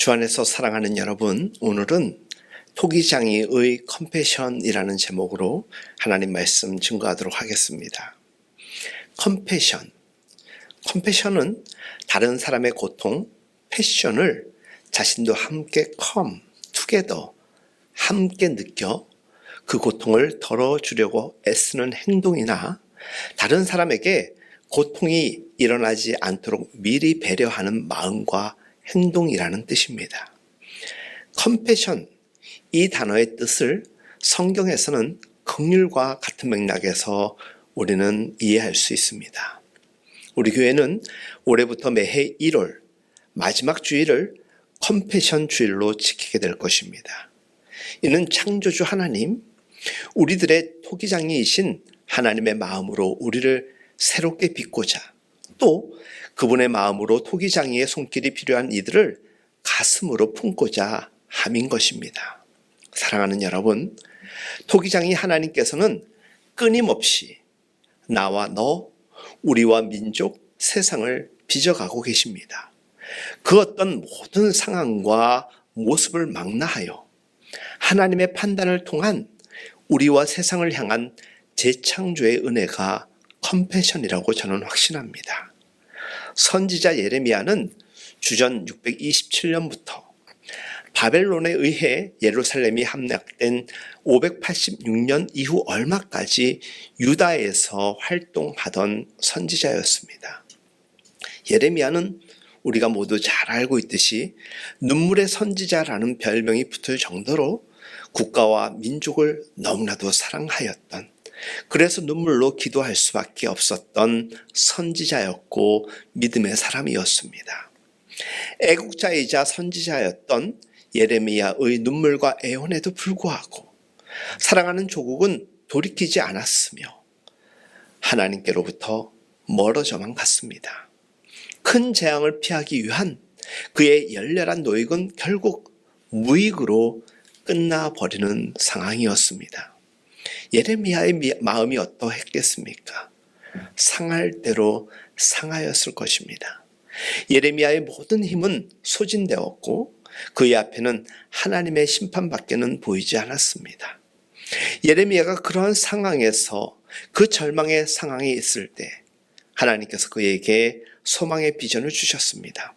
주 안에서 사랑하는 여러분, 오늘은 토기장이의 컴패션이라는 제목으로 하나님 말씀 증거하도록 하겠습니다. 컴패션은 다른 사람의 고통, 패션을 자신도 함께 together, 함께 느껴 그 고통을 덜어주려고 애쓰는 행동이나 다른 사람에게 고통이 일어나지 않도록 미리 배려하는 마음과 행동이라는 뜻입니다. 컴패션, 이 단어의 뜻을 성경에서는 긍휼과 같은 맥락에서 우리는 이해할 수 있습니다. 우리 교회는 올해부터 매해 1월 마지막 주일을 컴패션 주일로 지키게 될 것입니다. 이는 창조주 하나님, 우리들의 토기장이이신 하나님의 마음으로 우리를 새롭게 빚고자, 또 그분의 마음으로 토기장이의 손길이 필요한 이들을 가슴으로 품고자 함인 것입니다. 사랑하는 여러분, 토기장이 하나님께서는 끊임없이 나와 너, 우리와 민족, 세상을 빚어가고 계십니다. 그 어떤 모든 상황과 모습을 망라하여 하나님의 판단을 통한 우리와 세상을 향한 재창조의 은혜가 컴패션이라고 저는 확신합니다. 선지자 예레미야는 주전 627년부터 바벨론에 의해 예루살렘이 함락된 586년 이후 얼마까지 유다에서 활동하던 선지자였습니다. 예레미야는 우리가 모두 잘 알고 있듯이 눈물의 선지자라는 별명이 붙을 정도로 국가와 민족을 너무나도 사랑하였던, 그래서 눈물로 기도할 수밖에 없었던 선지자였고 믿음의 사람이었습니다. 애국자이자 선지자였던 예레미야의 눈물과 애원에도 불구하고 사랑하는 조국은 돌이키지 않았으며 하나님께로부터 멀어져만 갔습니다. 큰 재앙을 피하기 위한 그의 열렬한 노력은 결국 무익으로 끝나버리는 상황이었습니다. 예레미야의 마음이 어떠했겠습니까? 상할 대로 상하였을 것입니다. 예레미야의 모든 힘은 소진되었고 그의 앞에는 하나님의 심판밖에는 보이지 않았습니다. 예레미야가 그러한 상황에서 그 절망의 상황에 있을 때 하나님께서 그에게 소망의 비전을 주셨습니다.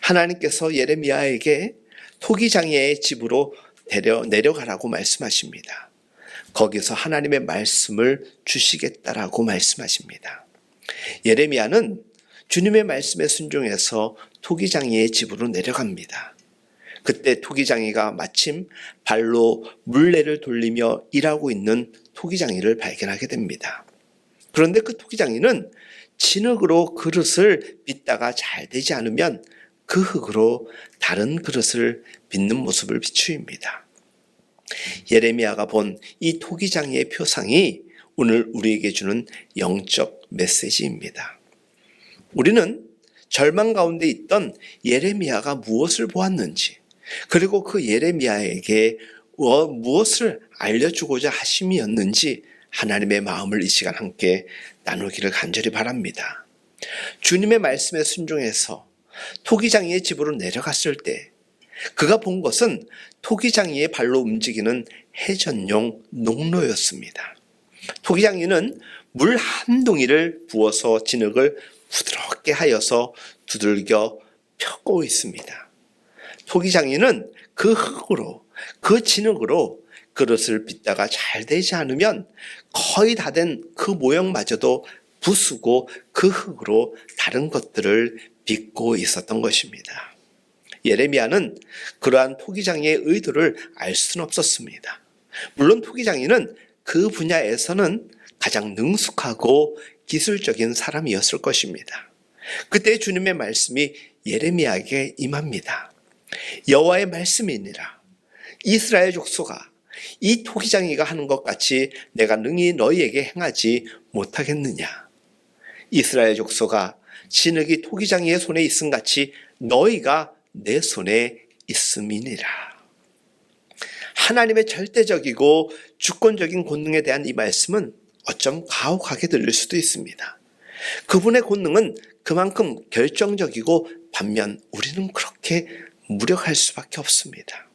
하나님께서 예레미야에게 토기장이의 집으로 내려가라고 말씀하십니다. 거기서 하나님의 말씀을 주시겠다라고 말씀하십니다. 예레미야는 주님의 말씀에 순종해서 토기장이의 집으로 내려갑니다. 그때 토기장이가 마침 발로 물레를 돌리며 일하고 있는 토기장이를 발견하게 됩니다. 그런데 그 토기장이는 진흙으로 그릇을 빚다가 잘 되지 않으면 그 흙으로 다른 그릇을 빚는 모습을 비추입니다. 예레미야가 본 이 토기장이의 표상이 오늘 우리에게 주는 영적 메시지입니다. 우리는 절망 가운데 있던 예레미야가 무엇을 보았는지, 그리고 그 예레미야에게 무엇을 알려주고자 하심이었는지 하나님의 마음을 이 시간 함께 나누기를 간절히 바랍니다. 주님의 말씀에 순종해서 토기장이의 집으로 내려갔을 때 그가 본 것은 토기장이의 발로 움직이는 해전용 농로였습니다. 토기장이는 물 한 동이를 부어서 진흙을 부드럽게 하여서 두들겨 펴고 있습니다. 토기장이는 그 흙으로, 그 진흙으로 그릇을 빚다가 잘 되지 않으면 거의 다 된 그 모형마저도 부수고 그 흙으로 다른 것들을 빚고 있었던 것입니다. 예레미야는 그러한 토기장이의 의도를 알 수는 없었습니다. 물론 토기장이는 그 분야에서는 가장 능숙하고 기술적인 사람이었을 것입니다. 그때 주님의 말씀이 예레미야에게 임합니다. 여호와의 말씀이니라. 이스라엘 족속아, 이 토기장이가 하는 것 같이 내가 능히 너희에게 행하지 못하겠느냐. 이스라엘 족속아, 진흙이 토기장이의 손에 있음 같이 너희가 내 손에 있음이니라. 하나님의 절대적이고 주권적인 권능에 대한 이 말씀은 어쩜 가혹하게 들릴 수도 있습니다. 그분의 권능은 그만큼 결정적이고 반면 우리는 그렇게 무력할 수밖에 없습니다.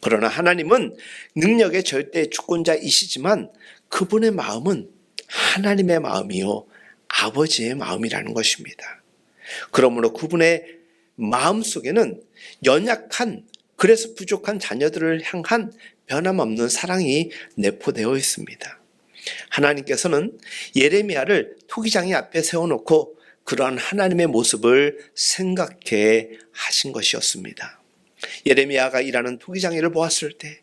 그러나 하나님은 능력의 절대 주권자이시지만 그분의 마음은 하나님의 마음이요 아버지의 마음이라는 것입니다. 그러므로 그분의 마음 속에는 연약한, 그래서 부족한 자녀들을 향한 변함없는 사랑이 내포되어 있습니다. 하나님께서는 예레미야를 토기장이 앞에 세워놓고 그러한 하나님의 모습을 생각해 하신 것이었습니다. 예레미야가 일하는 토기장이를 보았을 때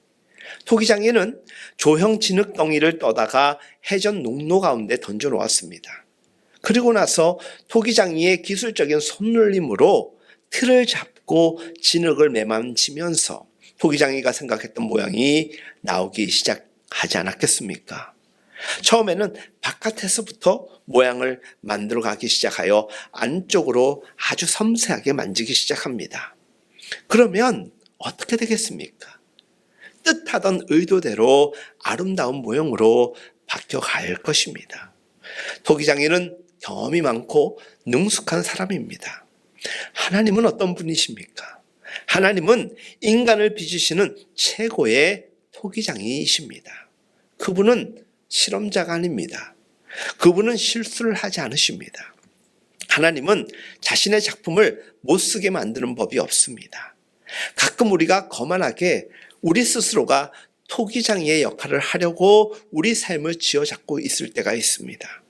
토기장이는 조형 진흙덩이를 떠다가 해전 농로 가운데 던져 놓았습니다. 그리고 나서 토기장이의 기술적인 손놀림으로 틀을 잡고 진흙을 매만지면서 토기장이가 생각했던 모양이 나오기 시작하지 않았겠습니까? 처음에는 바깥에서부터 모양을 만들어 가기 시작하여 안쪽으로 아주 섬세하게 만지기 시작합니다. 그러면 어떻게 되겠습니까? 뜻하던 의도대로 아름다운 모형으로 바뀌어갈 것입니다. 토기장이는 경험이 많고 능숙한 사람입니다. 하나님은 어떤 분이십니까? 하나님은 인간을 빚으시는 최고의 토기장이십니다. 그분은 실험자가 아닙니다. 그분은 실수를 하지 않으십니다. 하나님은 자신의 작품을 못쓰게 만드는 법이 없습니다. 가끔 우리가 거만하게 우리 스스로가 토기장이의 역할을 하려고 우리 삶을 쥐어잡고 있을 때가 있습니다.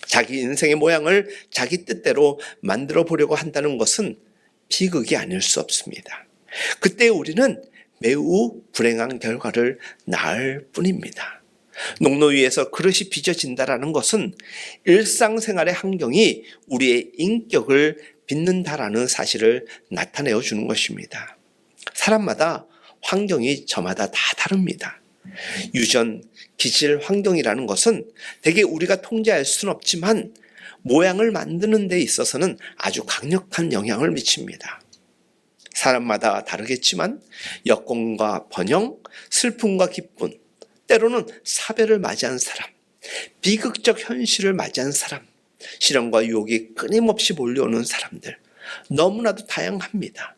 자기 인생의 모양을 자기 뜻대로 만들어 보려고 한다는 것은 비극이 아닐 수 없습니다. 그때 우리는 매우 불행한 결과를 낳을 뿐입니다. 농로 위에서 그릇이 빚어진다는 것은 일상생활의 환경이 우리의 인격을 빚는다라는 사실을 나타내어 주는 것입니다. 사람마다 환경이 저마다 다 다릅니다. 유전, 기질, 환경이라는 것은 대개 우리가 통제할 수는 없지만 모양을 만드는 데 있어서는 아주 강력한 영향을 미칩니다. 사람마다 다르겠지만 여건과 번영, 슬픔과 기쁨, 때로는 사별을 맞이한 사람, 비극적 현실을 맞이한 사람, 시련과 유혹이 끊임없이 몰려오는 사람들, 너무나도 다양합니다.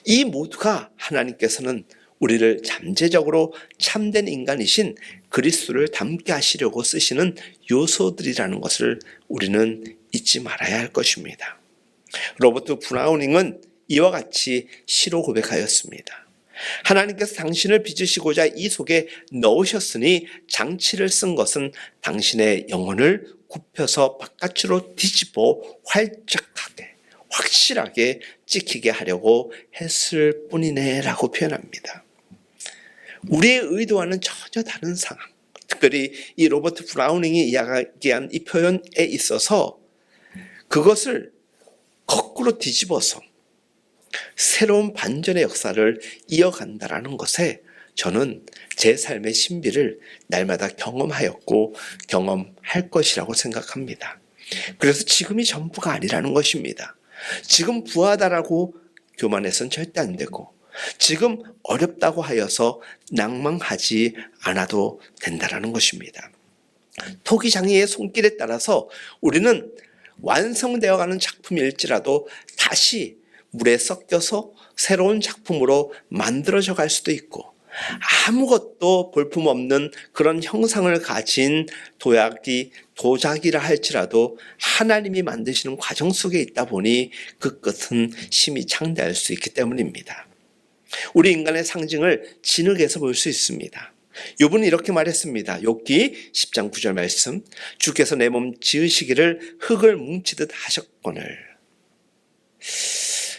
이 모두가 하나님께서는 우리를 잠재적으로 참된 인간이신 그리스도를 닮게 하시려고 쓰시는 요소들이라는 것을 우리는 잊지 말아야 할 것입니다. 로버트 브라우닝은 이와 같이 시로 고백하였습니다. 하나님께서 당신을 빚으시고자 이 속에 넣으셨으니 장치를 쓴 것은 당신의 영혼을 굽혀서 바깥으로 뒤집어 활짝하게 확실하게 찍히게 하려고 했을 뿐이네 라고 표현합니다. 우리의 의도와는 전혀 다른 상황, 특별히 이 로버트 브라우닝이 이야기한 이 표현에 있어서 그것을 거꾸로 뒤집어서 새로운 반전의 역사를 이어간다라는 것에 저는 제 삶의 신비를 날마다 경험하였고 경험할 것이라고 생각합니다. 그래서 지금이 전부가 아니라는 것입니다. 지금 부하다라고 교만해서는 절대 안 되고 지금 어렵다고 하여서 낭망하지 않아도 된다라는 것입니다. 토기장이의 손길에 따라서 우리는 완성되어가는 작품일지라도 다시 물에 섞여서 새로운 작품으로 만들어져 갈 수도 있고 아무것도 볼품없는 그런 형상을 가진 도자기라 할지라도 하나님이 만드시는 과정 속에 있다 보니 그 끝은 심히 창대할 수 있기 때문입니다. 우리 인간의 상징을 진흙에서 볼 수 있습니다. 욥은 이렇게 말했습니다. 욥기 10장 9절 말씀, 주께서 내 몸 지으시기를 흙을 뭉치듯 하셨거늘.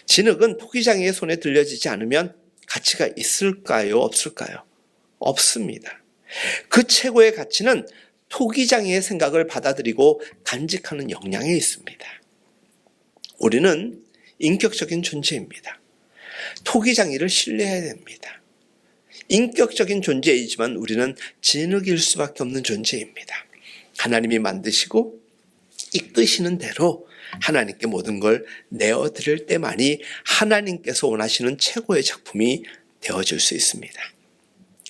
진흙은 토기장이의 손에 들려지지 않으면 가치가 있을까요? 없을까요? 없습니다. 그 최고의 가치는 토기장이의 생각을 받아들이고 간직하는 역량에 있습니다. 우리는 인격적인 존재입니다. 토기장이를 신뢰해야 됩니다. 인격적인 존재이지만 우리는 진흙일 수밖에 없는 존재입니다. 하나님이 만드시고 이끄시는 대로 하나님께 모든 걸 내어드릴 때만이 하나님께서 원하시는 최고의 작품이 되어질 수 있습니다.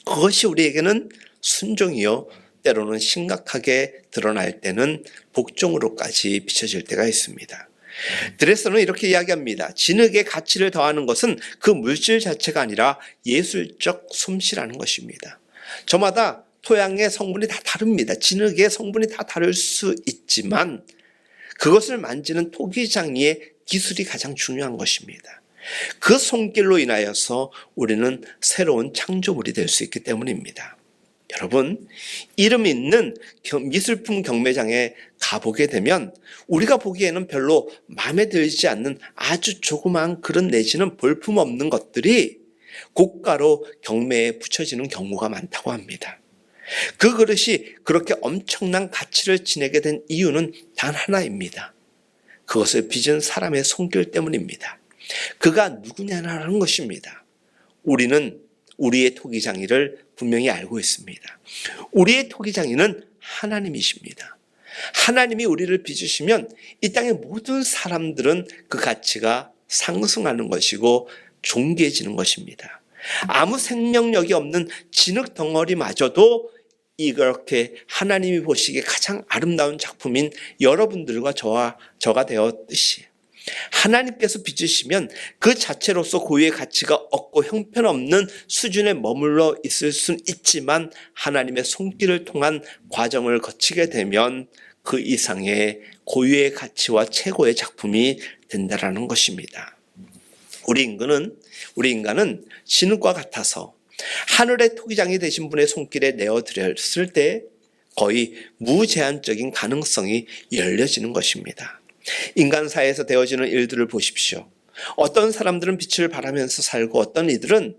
그것이 우리에게는 순종이요 때로는 심각하게 드러날 때는 복종으로까지 비춰질 때가 있습니다. 드레서는 이렇게 이야기합니다. 진흙에 가치를 더하는 것은 그 물질 자체가 아니라 예술적 솜씨라는 것입니다. 저마다 토양의 성분이 다 다릅니다. 진흙의 성분이 다 다를 수 있지만 그것을 만지는 토기장이의 기술이 가장 중요한 것입니다. 그 손길로 인하여서 우리는 새로운 창조물이 될 수 있기 때문입니다. 여러분, 이름 있는 미술품 경매장에 가보게 되면 우리가 보기에는 별로 마음에 들지 않는 아주 조그마한 그릇 내지는 볼품없는 것들이 고가로 경매에 붙여지는 경우가 많다고 합니다. 그 그릇이 그렇게 엄청난 가치를 지니게 된 이유는 단 하나입니다. 그것을 빚은 사람의 손길 때문입니다. 그가 누구냐라는 것입니다. 우리는 우리의 토기장이를 분명히 알고 있습니다. 우리의 토기장이는 하나님이십니다. 하나님이 우리를 빚으시면 이 땅의 모든 사람들은 그 가치가 상승하는 것이고 존귀해지는 것입니다. 아무 생명력이 없는 진흙 덩어리마저도 이렇게 하나님이 보시기에 가장 아름다운 작품인 여러분들과 저가 되었듯이 하나님께서 빚으시면 그 자체로서 고유의 가치가 없고 형편없는 수준에 머물러 있을 수는 있지만 하나님의 손길을 통한 과정을 거치게 되면 그 이상의 고유의 가치와 최고의 작품이 된다라는 것입니다. 우리 인간은 진흙과 같아서 하늘의 토기장이 되신 분의 손길에 내어드렸을 때 거의 무제한적인 가능성이 열려지는 것입니다. 인간사회에서 되어지는 일들을 보십시오. 어떤 사람들은 빛을 발하면서 살고 어떤 이들은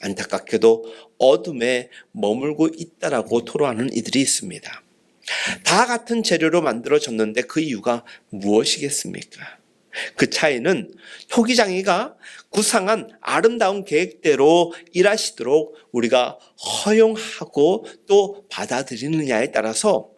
안타깝게도 어둠에 머물고 있다라고 토로하는 이들이 있습니다. 다 같은 재료로 만들어졌는데 그 이유가 무엇이겠습니까? 그 차이는 토기장이가 구상한 아름다운 계획대로 일하시도록 우리가 허용하고 또 받아들이느냐에 따라서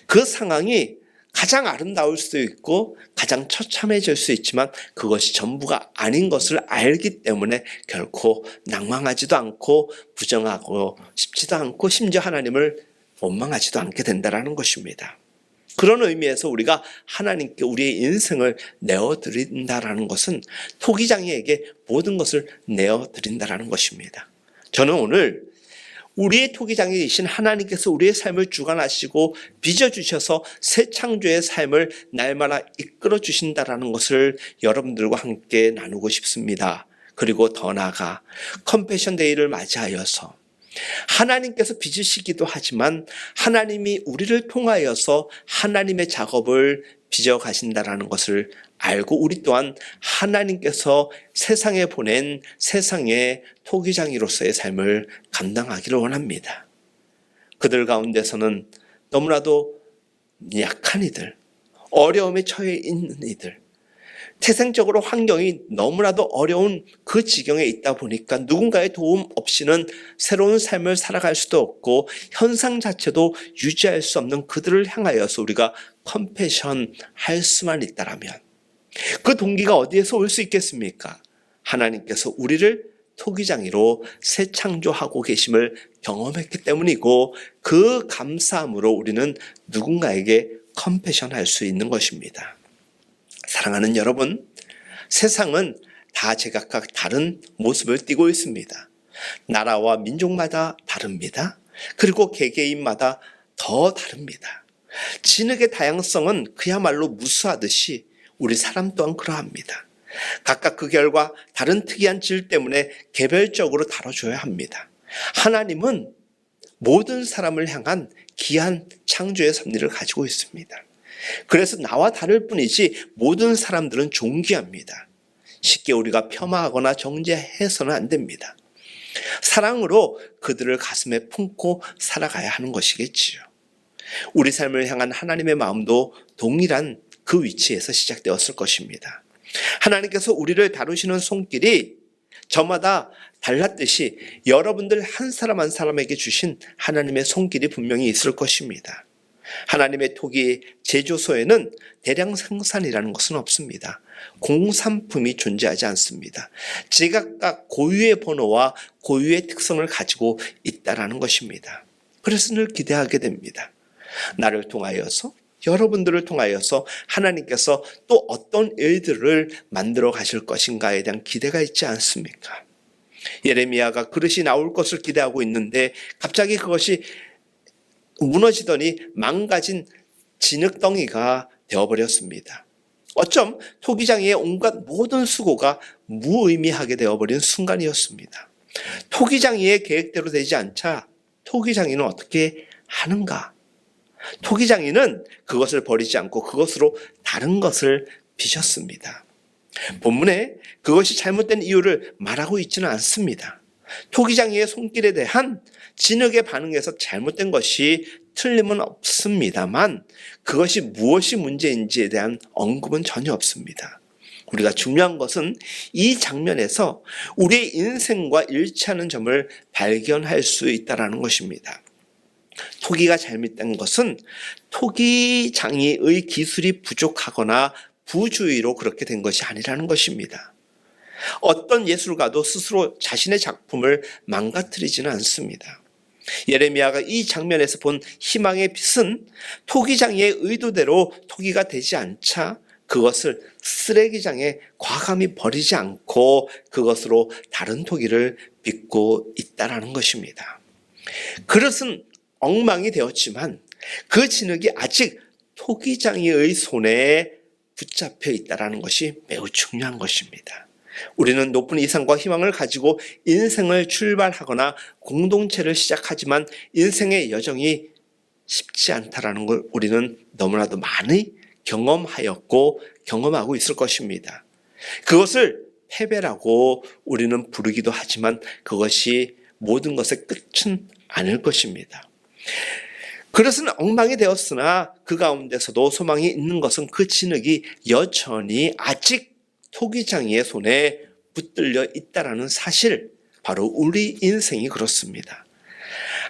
그 상황이 가장 아름다울 수도 있고 가장 처참해질 수 있지만 그것이 전부가 아닌 것을 알기 때문에 결코 낭망하지도 않고 부정하고 싶지도 않고 심지어 하나님을 원망하지도 않게 된다는 것입니다. 그런 의미에서 우리가 하나님께 우리의 인생을 내어드린다라는 것은 토기장이에게 모든 것을 내어드린다라는 것입니다. 저는 오늘 우리의 토기장이신 하나님께서 우리의 삶을 주관하시고 빚어주셔서 새 창조의 삶을 날마다 이끌어 주신다라는 것을 여러분들과 함께 나누고 싶습니다. 그리고 더 나아가 컴패션 데이를 맞이하여서 하나님께서 빚으시기도 하지만 하나님이 우리를 통하여서 하나님의 작업을 빚어 가신다라는 것을 알고 우리 또한 하나님께서 세상에 보낸 세상의 토기장이로서의 삶을 감당하기를 원합니다. 그들 가운데서는 너무나도 약한 이들, 어려움에 처해 있는 이들, 태생적으로 환경이 너무나도 어려운 그 지경에 있다 보니까 누군가의 도움 없이는 새로운 삶을 살아갈 수도 없고 현상 자체도 유지할 수 없는 그들을 향하여서 우리가 컴패션 할 수만 있다라면 그 동기가 어디에서 올 수 있겠습니까? 하나님께서 우리를 토기장이로 새 창조하고 계심을 경험했기 때문이고 그 감사함으로 우리는 누군가에게 컴패션 할 수 있는 것입니다. 사랑하는 여러분, 세상은 다 제각각 다른 모습을 띠고 있습니다. 나라와 민족마다 다릅니다. 그리고 개개인마다 더 다릅니다. 진흙의 다양성은 그야말로 무수하듯이 우리 사람 또한 그러합니다. 각각 그 결과 다른 특이한 질 때문에 개별적으로 다뤄줘야 합니다. 하나님은 모든 사람을 향한 귀한 창조의 섭리를 가지고 있습니다. 그래서 나와 다를 뿐이지 모든 사람들은 존귀합니다. 쉽게 우리가 폄하하거나 정죄해서는 안 됩니다. 사랑으로 그들을 가슴에 품고 살아가야 하는 것이겠지요. 우리 삶을 향한 하나님의 마음도 동일한 그 위치에서 시작되었을 것입니다. 하나님께서 우리를 다루시는 손길이 저마다 달랐듯이 여러분들 한 사람 한 사람에게 주신 하나님의 손길이 분명히 있을 것입니다. 하나님의 토기 제조소에는 대량 생산이라는 것은 없습니다. 공산품이 존재하지 않습니다. 제각각 고유의 번호와 고유의 특성을 가지고 있다라는 것입니다. 그래서 늘 기대하게 됩니다. 나를 통하여서 여러분들을 통하여서 하나님께서 또 어떤 일들을 만들어 가실 것인가에 대한 기대가 있지 않습니까? 예레미야가 그릇이 나올 것을 기대하고 있는데 갑자기 그것이 무너지더니 망가진 진흙덩이가 되어버렸습니다. 어쩜 토기장이의 온갖 모든 수고가 무의미하게 되어버린 순간이었습니다. 토기장이의 계획대로 되지 않자 토기장이는 어떻게 하는가? 토기장이는 그것을 버리지 않고 그것으로 다른 것을 빚었습니다. 본문에 그것이 잘못된 이유를 말하고 있지는 않습니다. 토기장이의 손길에 대한 진흙의 반응에서 잘못된 것이 틀림은 없습니다만 그것이 무엇이 문제인지에 대한 언급은 전혀 없습니다. 우리가 중요한 것은 이 장면에서 우리의 인생과 일치하는 점을 발견할 수 있다는 것입니다. 토기가 잘못된 것은 토기장이의 기술이 부족하거나 부주의로 그렇게 된 것이 아니라는 것입니다. 어떤 예술가도 스스로 자신의 작품을 망가뜨리지는 않습니다. 예레미야가 이 장면에서 본 희망의 빛은 토기장이의 의도대로 토기가 되지 않자 그것을 쓰레기장에 과감히 버리지 않고 그것으로 다른 토기를 빚고 있다는 것입니다. 그릇은 엉망이 되었지만 그 진흙이 아직 토기장이의 손에 붙잡혀 있다는 것이 매우 중요한 것입니다. 우리는 높은 이상과 희망을 가지고 인생을 출발하거나 공동체를 시작하지만 인생의 여정이 쉽지 않다는 걸 우리는 너무나도 많이 경험하였고 경험하고 있을 것입니다. 그것을 패배라고 우리는 부르기도 하지만 그것이 모든 것의 끝은 아닐 것입니다. 그릇은 엉망이 되었으나 그 가운데서도 소망이 있는 것은 그 진흙이 여전히 아직 토기장이의 손에 붙들려 있다는 사실, 바로 우리 인생이 그렇습니다.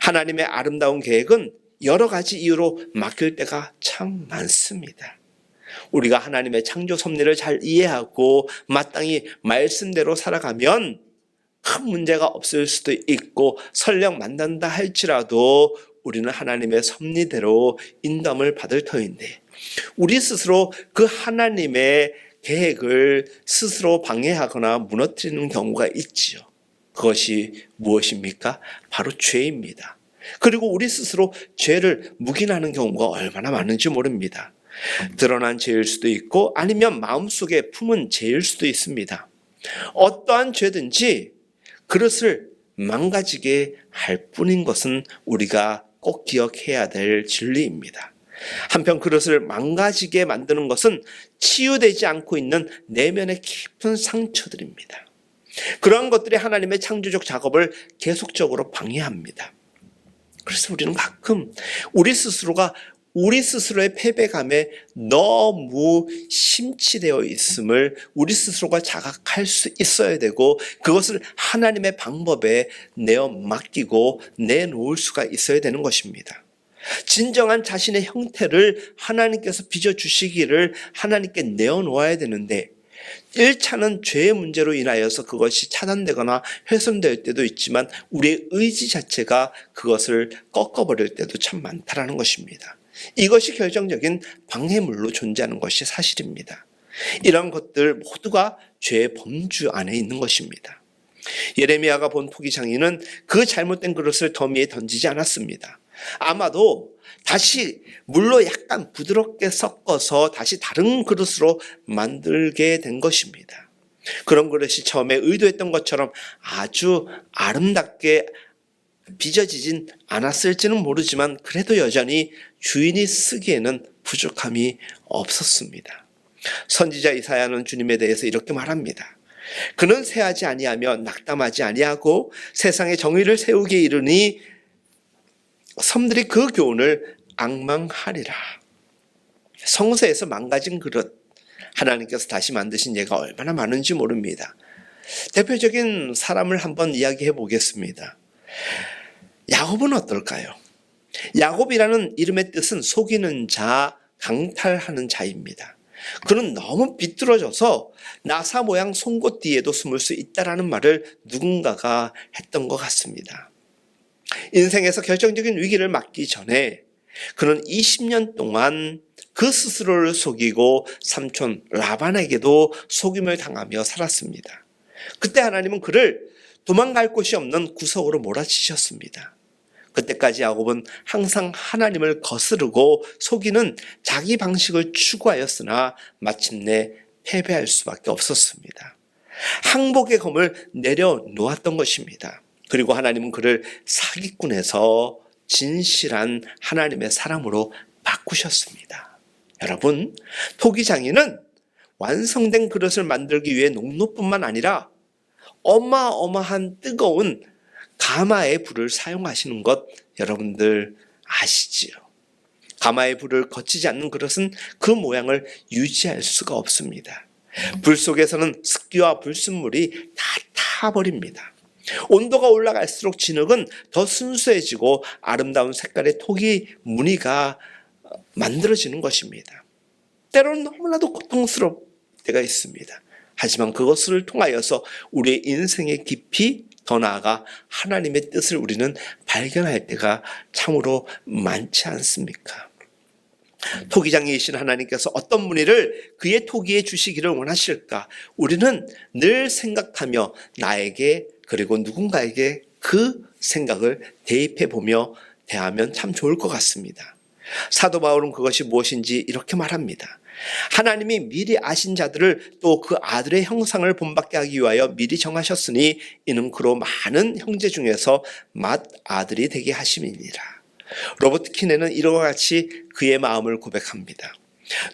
하나님의 아름다운 계획은 여러 가지 이유로 막힐 때가 참 많습니다. 우리가 하나님의 창조 섭리를 잘 이해하고 마땅히 말씀대로 살아가면 큰 문제가 없을 수도 있고 설령 만난다 할지라도 우리는 하나님의 섭리대로 인도함을 받을 터인데 우리 스스로 그 하나님의 계획을 스스로 방해하거나 무너뜨리는 경우가 있지요. 그것이 무엇입니까? 바로 죄입니다. 그리고 우리 스스로 죄를 묵인하는 경우가 얼마나 많은지 모릅니다. 드러난 죄일 수도 있고 아니면 마음속에 품은 죄일 수도 있습니다. 어떠한 죄든지 그릇을 망가지게 할 뿐인 것은 우리가 꼭 기억해야 될 진리입니다. 한편 그릇을 망가지게 만드는 것은 치유되지 않고 있는 내면의 깊은 상처들입니다. 그러한 것들이 하나님의 창조적 작업을 계속적으로 방해합니다. 그래서 우리는 가끔 우리 스스로의 패배감에 너무 심취되어 있음을 우리 스스로가 자각할 수 있어야 되고 그것을 하나님의 방법에 내어 맡기고 내놓을 수가 있어야 되는 것입니다. 진정한 자신의 형태를 하나님께서 빚어주시기를 하나님께 내어놓아야 되는데 1차는 죄의 문제로 인하여서 그것이 차단되거나 훼손될 때도 있지만 우리의 의지 자체가 그것을 꺾어버릴 때도 참 많다라는 것입니다. 이것이 결정적인 방해물로 존재하는 것이 사실입니다. 이런 것들 모두가 죄의 범주 안에 있는 것입니다. 예레미야가 본 토기장이는 그 잘못된 그릇을 더미에 던지지 않았습니다. 아마도 다시 물로 약간 부드럽게 섞어서 다시 다른 그릇으로 만들게 된 것입니다. 그런 그릇이 처음에 의도했던 것처럼 아주 아름답게 빚어지진 않았을지는 모르지만 그래도 여전히 주인이 쓰기에는 부족함이 없었습니다. 선지자 이사야는 주님에 대해서 이렇게 말합니다. 그는 새하지 아니하며 낙담하지 아니하고 세상에 정의를 세우기에 이르니 섬들이 그 교훈을 앙망하리라. 성서에서 망가진 그릇, 하나님께서 다시 만드신 예가 얼마나 많은지 모릅니다. 대표적인 사람을 한번 이야기해 보겠습니다. 야곱은 어떨까요? 야곱이라는 이름의 뜻은 속이는 자, 강탈하는 자입니다. 그는 너무 비뚤어져서 나사 모양 송곳 뒤에도 숨을 수 있다라는 말을 누군가가 했던 것 같습니다. 인생에서 결정적인 위기를 맞기 전에 그는 20년 동안 그 스스로를 속이고 삼촌 라반에게도 속임을 당하며 살았습니다. 그때 하나님은 그를 도망갈 곳이 없는 구석으로 몰아치셨습니다. 그때까지 야곱은 항상 하나님을 거스르고 속이는 자기 방식을 추구하였으나 마침내 패배할 수밖에 없었습니다. 항복의 검을 내려놓았던 것입니다. 그리고 하나님은 그를 사기꾼에서 진실한 하나님의 사람으로 바꾸셨습니다. 여러분, 토기장인은 완성된 그릇을 만들기 위해 농로뿐만 아니라 어마어마한 뜨거운 가마의 불을 사용하시는 것 여러분들 아시지요? 가마의 불을 거치지 않는 그릇은 그 모양을 유지할 수가 없습니다. 불 속에서는 습기와 불순물이 다 타버립니다. 온도가 올라갈수록 진흙은 더 순수해지고 아름다운 색깔의 토기 무늬가 만들어지는 것입니다. 때로는 너무나도 고통스러울 때가 있습니다. 하지만 그것을 통하여서 우리의 인생의 깊이 더 나아가 하나님의 뜻을 우리는 발견할 때가 참으로 많지 않습니까? 토기장이신 하나님께서 어떤 무늬를 그의 토기에 주시기를 원하실까? 우리는 늘 생각하며 나에게 그리고 누군가에게 그 생각을 대입해보며 대하면 참 좋을 것 같습니다. 사도 바울은 그것이 무엇인지 이렇게 말합니다. 하나님이 미리 아신 자들을 또 그 아들의 형상을 본받게 하기 위하여 미리 정하셨으니 이는 그로 많은 형제 중에서 맏아들이 되게 하심이니라. 로버트 키네는 이와 같이 그의 마음을 고백합니다.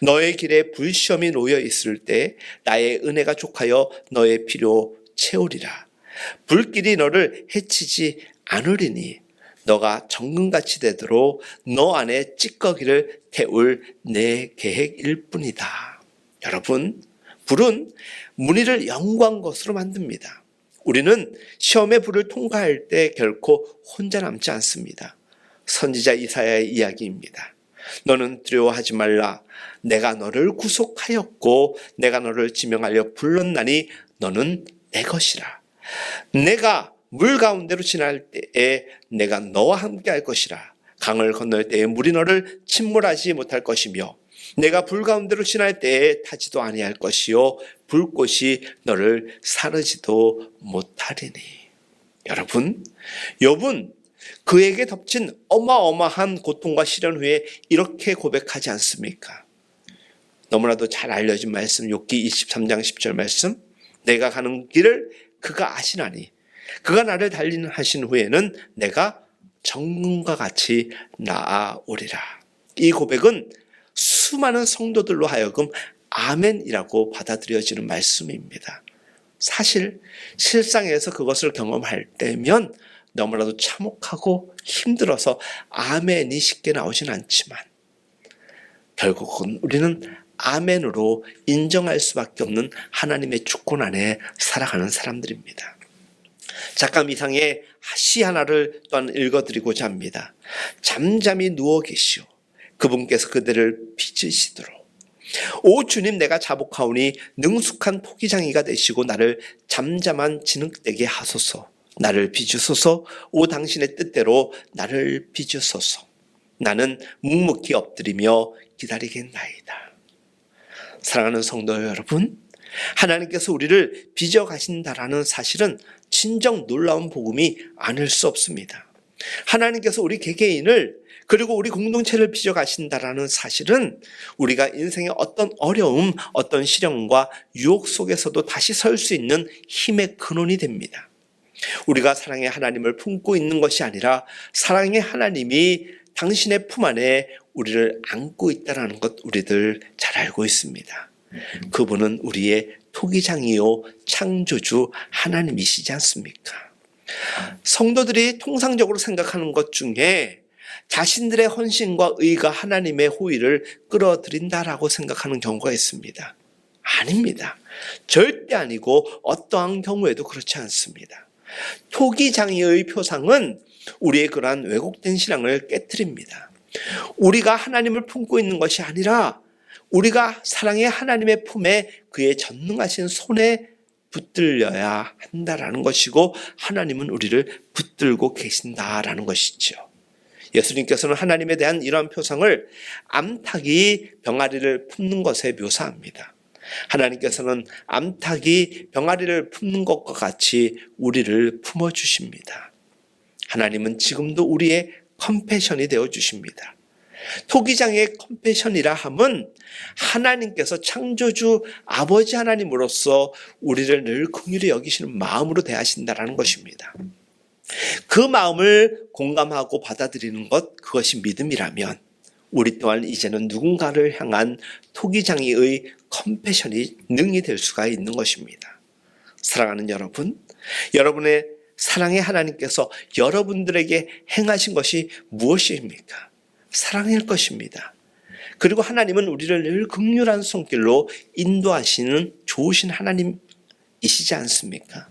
너의 길에 불시험이 놓여 있을 때 나의 은혜가 족하여 너의 필요 채우리라. 불길이 너를 해치지 않으리니 너가 정금같이 되도록 너 안에 찌꺼기를 태울 내 계획일 뿐이다. 여러분, 불은 무늬를 영광 것으로 만듭니다. 우리는 시험의 불을 통과할 때 결코 혼자 남지 않습니다. 선지자 이사야의 이야기입니다. 너는 두려워하지 말라. 내가 너를 구속하였고 내가 너를 지명하여 불렀나니 너는 내 것이라. 내가 물 가운데로 지날 때에 내가 너와 함께 할 것이라. 강을 건널 때에 물이 너를 침몰하지 못할 것이며 내가 불 가운데로 지날 때에 타지도 아니할 것이요 불꽃이 너를 사르지도 못하리니. 여러분, 욥은 그에게 덮친 어마어마한 고통과 시련 후에 이렇게 고백하지 않습니까? 너무나도 잘 알려진 말씀, 욥기 23장 10절 말씀. 내가 가는 길을 그가 아시나니 그가 나를 달리는 하신 후에는 내가 정금과 같이 나아오리라. 이 고백은 수많은 성도들로 하여금 아멘이라고 받아들여지는 말씀입니다. 사실 실상에서 그것을 경험할 때면 너무나도 참혹하고 힘들어서 아멘이 쉽게 나오진 않지만 결국은 우리는 아멘으로 인정할 수밖에 없는 하나님의 주권 안에 살아가는 사람들입니다. 작가 미상의 시 하나를 또한 읽어드리고자 합니다. 잠잠히 누워 계시오. 그분께서 그대를 빚으시도록. 오 주님, 내가 자복하오니 능숙한 토기장이가 되시고 나를 잠잠한 진흙되게 하소서. 나를 빚으소서. 오 당신의 뜻대로 나를 빚으소서. 나는 묵묵히 엎드리며 기다리겠나이다. 사랑하는 성도 여러분, 하나님께서 우리를 빚어 가신다라는 사실은 진정 놀라운 복음이 아닐 수 없습니다. 하나님께서 우리 개개인을 그리고 우리 공동체를 빚어 가신다라는 사실은 우리가 인생의 어떤 어려움, 어떤 시련과 유혹 속에서도 다시 설 수 있는 힘의 근원이 됩니다. 우리가 사랑의 하나님을 품고 있는 것이 아니라 사랑의 하나님이 당신의 품 안에 우리를 안고 있다는 것 우리들 잘 알고 있습니다. 그분은 우리의 토기장이요 창조주 하나님이시지 않습니까? 성도들이 통상적으로 생각하는 것 중에 자신들의 헌신과 의가 하나님의 호의를 끌어들인다라고 생각하는 경우가 있습니다. 아닙니다. 절대 아니고 어떠한 경우에도 그렇지 않습니다. 토기장이의 표상은 우리의 그러한 왜곡된 신앙을 깨트립니다. 우리가 하나님을 품고 있는 것이 아니라 우리가 사랑의 하나님의 품에 그의 전능하신 손에 붙들려야 한다라는 것이고 하나님은 우리를 붙들고 계신다라는 것이죠. 예수님께서는 하나님에 대한 이러한 표상을 암탉이 병아리를 품는 것에 묘사합니다. 하나님께서는 암탉이 병아리를 품는 것과 같이 우리를 품어주십니다. 하나님은 지금도 우리의 컴패션이 되어주십니다. 토기장의 컴패션이라 함은 하나님께서 창조주 아버지 하나님으로서 우리를 늘 긍휼히 여기시는 마음으로 대하신다는 것입니다. 그 마음을 공감하고 받아들이는 것, 그것이 믿음이라면 우리 또한 이제는 누군가를 향한 토기장이의 컴패션이 능히 될 수가 있는 것입니다. 사랑하는 여러분, 여러분의 사랑의 하나님께서 여러분들에게 행하신 것이 무엇입니까? 사랑일 것입니다. 그리고 하나님은 우리를 늘 긍휼한 손길로 인도하시는 좋으신 하나님이시지 않습니까?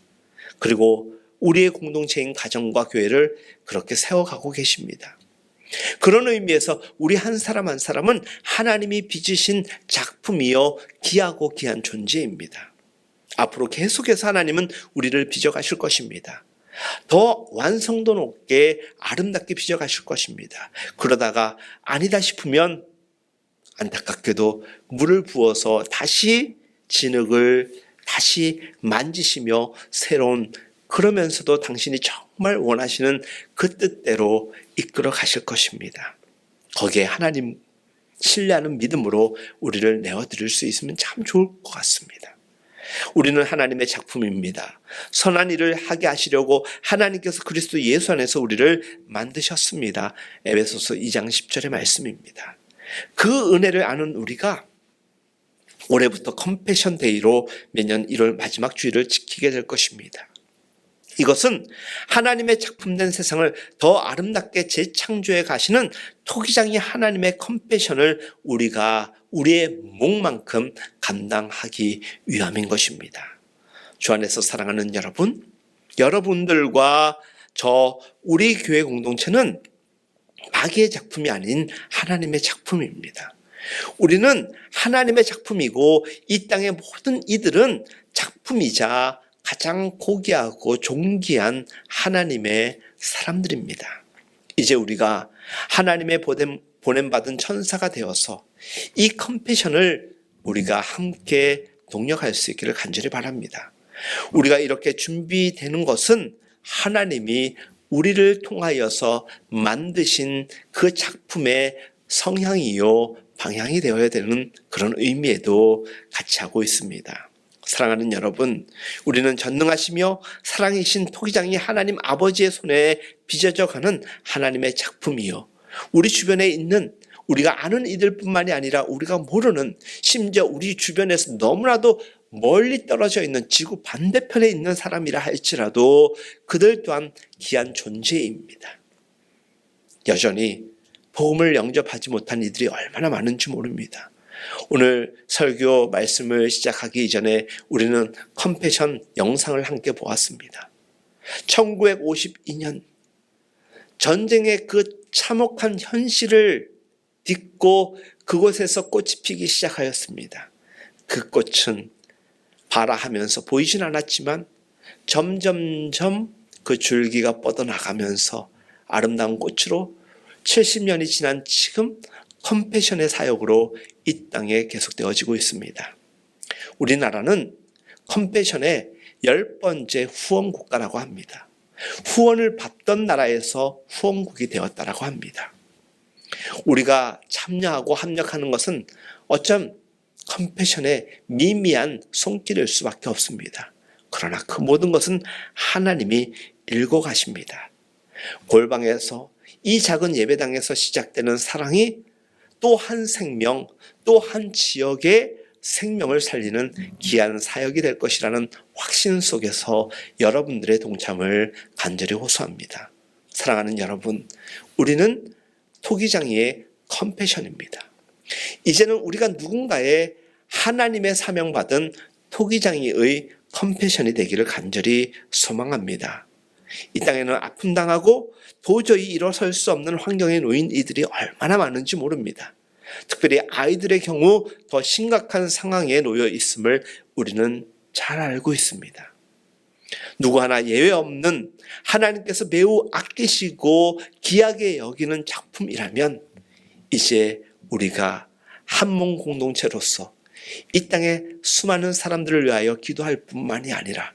그리고 우리의 공동체인 가정과 교회를 그렇게 세워가고 계십니다. 그런 의미에서 우리 한 사람 한 사람은 하나님이 빚으신 작품이요 귀하고 귀한 존재입니다. 앞으로 계속해서 하나님은 우리를 빚어가실 것입니다. 더 완성도 높게 아름답게 빚어가실 것입니다. 그러다가 아니다 싶으면 안타깝게도 물을 부어서 다시 진흙을 다시 만지시며 새로운, 그러면서도 당신이 정말 원하시는 그 뜻대로 이끌어 가실 것입니다. 거기에 하나님 신뢰하는 믿음으로 우리를 내어드릴 수 있으면 참 좋을 것 같습니다. 우리는 하나님의 작품입니다. 선한 일을 하게 하시려고 하나님께서 그리스도 예수 안에서 우리를 만드셨습니다. 에베소서 2장 10절의 말씀입니다. 그 은혜를 아는 우리가 올해부터 컴패션 데이로 매년 1월 마지막 주일을 지키게 될 것입니다. 이것은 하나님의 작품된 세상을 더 아름답게 재창조해 가시는 토기장이 하나님의 컴패션을 우리가 우리의 몫만큼 감당하기 위함인 것입니다. 주 안에서 사랑하는 여러분, 여러분들과 우리 교회 공동체는 마귀의 작품이 아닌 하나님의 작품입니다. 우리는 하나님의 작품이고 이 땅의 모든 이들은 작품이자 가장 고귀하고 존귀한 하나님의 사람들입니다. 이제 우리가 하나님의 보냄받은 천사가 되어서 이 컴패션을 우리가 함께 동력할 수 있기를 간절히 바랍니다. 우리가 이렇게 준비되는 것은 하나님이 우리를 통하여서 만드신 그 작품의 성향이요 방향이 되어야 되는 그런 의미에도 같이 하고 있습니다. 사랑하는 여러분, 우리는 전능하시며 사랑이신 토기장이 하나님 아버지의 손에 빚어져 가는 하나님의 작품이요, 우리 주변에 있는 우리가 아는 이들뿐만이 아니라 우리가 모르는, 심지어 우리 주변에서 너무나도 멀리 떨어져 있는 지구 반대편에 있는 사람이라 할지라도 그들 또한 귀한 존재입니다. 여전히 복음을 영접하지 못한 이들이 얼마나 많은지 모릅니다. 오늘 설교 말씀을 시작하기 이전에 우리는 컴패션 영상을 함께 보았습니다. 1952년 전쟁의 그 참혹한 현실을 딛고 그곳에서 꽃이 피기 시작하였습니다. 그 꽃은 봐라 하면서 보이진 않았지만 점점점 그 줄기가 뻗어나가면서 아름다운 꽃으로 70년이 지난 지금 컴패션의 사역으로 이 땅에 계속되어지고 있습니다. 우리나라는 컴패션의 10번째 후원국가라고 합니다. 후원을 받던 나라에서 후원국이 되었다라고 합니다. 우리가 참여하고 합력하는 것은 어쩜 컴패션의 미미한 손길일 수밖에 없습니다. 그러나 그 모든 것은 하나님이 일궈 가십니다. 골방에서, 이 작은 예배당에서 시작되는 사랑이 또 한 생명, 또 한 지역의 생명을 살리는 귀한 사역이 될 것이라는 확신 속에서 여러분들의 동참을 간절히 호소합니다. 사랑하는 여러분, 우리는 토기장이의 컴패션입니다. 이제는 우리가 누군가의 하나님의 사명받은 토기장이의 컴패션이 되기를 간절히 소망합니다. 이 땅에는 아픔당하고 도저히 일어설 수 없는 환경에 놓인 이들이 얼마나 많은지 모릅니다. 특별히 아이들의 경우 더 심각한 상황에 놓여 있음을 우리는 잘 알고 있습니다. 누구 하나 예외 없는 하나님께서 매우 아끼시고 귀하게 여기는 작품이라면 이제 우리가 한 몸 공동체로서 이 땅에 수많은 사람들을 위하여 기도할 뿐만이 아니라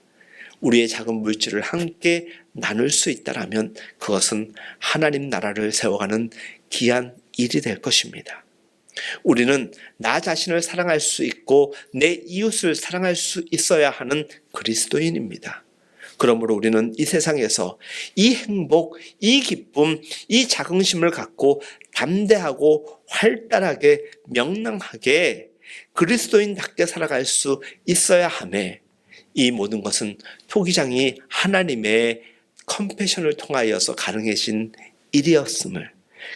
우리의 작은 물질을 함께 나눌 수 있다라면 그것은 하나님 나라를 세워가는 귀한 일이 될 것입니다. 우리는 나 자신을 사랑할 수 있고 내 이웃을 사랑할 수 있어야 하는 그리스도인입니다. 그러므로 우리는 이 세상에서 이 행복, 이 기쁨, 이 자긍심을 갖고 담대하고 활달하게 명랑하게 그리스도인답게 살아갈 수 있어야 하매 이 모든 것은 토기장이 하나님의 컴패션을 통하여서 가능해진 일이었음을,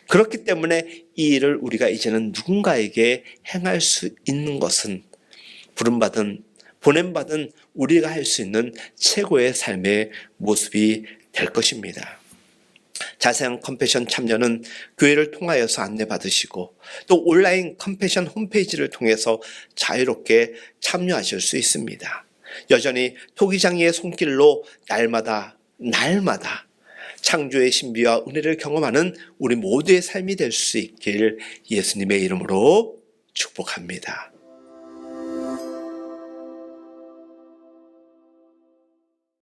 그렇기 때문에 이 일을 우리가 이제는 누군가에게 행할 수 있는 것은 보냄받은 우리가 할 수 있는 최고의 삶의 모습이 될 것입니다. 자세한 컴패션 참여는 교회를 통하여서 안내받으시고 또 온라인 컴패션 홈페이지를 통해서 자유롭게 참여하실 수 있습니다. 여전히 토기장이의 손길로 날마다 창조의 신비와 은혜를 경험하는 우리 모두의 삶이 될 수 있길 예수님의 이름으로 축복합니다.